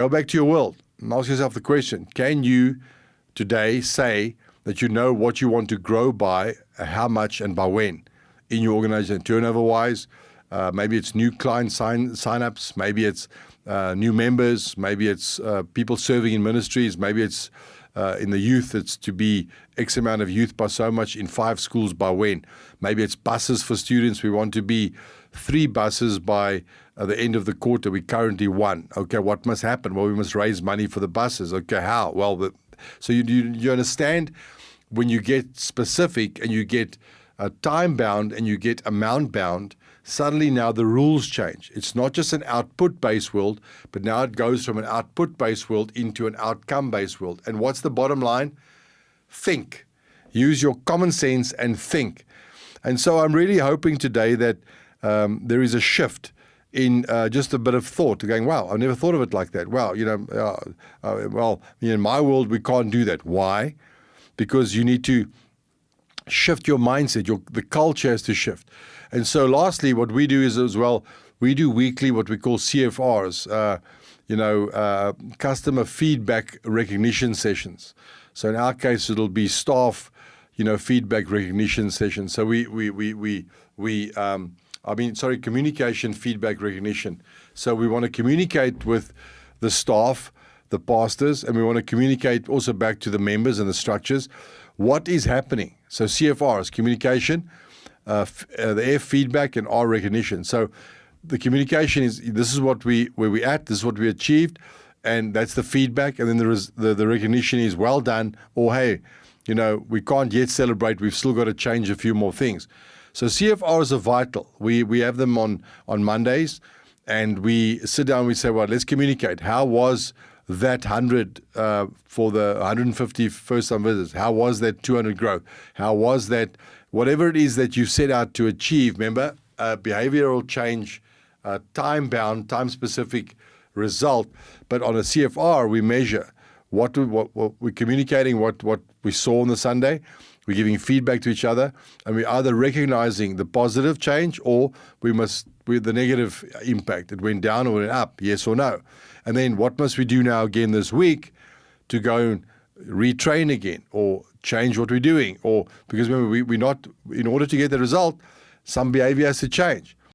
Go back to your world and ask yourself the question, can you today say that you know what you want to grow by, how much and by when in your organization, turnover-wise? Maybe it's new client sign-ups, maybe it's new members, maybe it's people serving in ministries, maybe it's in the youth, it's to be X amount of youth by so much in 5 schools by when. Maybe it's buses for students. We want to be 3 buses by the end of the quarter. We currently 1. Okay, what must happen? Well, we must raise money for the buses. Okay, how? Well, so you understand when you get specific and you get time-bound and you get amount-bound, suddenly now the rules change. It's not just an output-based world, but now it goes from an output-based world into an outcome-based world. And what's the bottom line? Think. Use your common sense and think. And so I'm really hoping today that there is a shift in just a bit of thought, going, wow, I've never thought of it like that. Wow, in my world, we can't do that. Why? Because you need to shift your mindset. The culture has to shift. And so lastly, what we do is as well, we do weekly what we call CFRs, customer feedback recognition sessions. So in our case, it'll be staff, feedback recognition sessions. So communication feedback recognition. So we want to communicate with the staff, the pastors, and we want to communicate also back to the members and the structures. What is happening? So CFRs, communication, the F, feedback, and R, recognition. So the communication is, this is where we're at, this is what we achieved, and that's the feedback. And then the recognition is well done, or hey, we can't yet celebrate, we've still got to change a few more things. So CFRs are vital. We have them on Mondays, and we sit down and we say, well, let's communicate. How was that 100 for the 150 first-time visitors? How was that 200 growth? How was that, whatever it is that you set out to achieve? Remember, behavioral change, time-bound, time-specific result. But on a CFR, we measure what we're communicating, what we saw on the Sunday. We're giving feedback to each other, and we're either recognizing the positive change or the negative impact. It went down or went up, yes or no. And then what must we do now again this week to go and retrain again or change what we're doing? Or because remember, we're not, in order to get the result, some behavior has to change.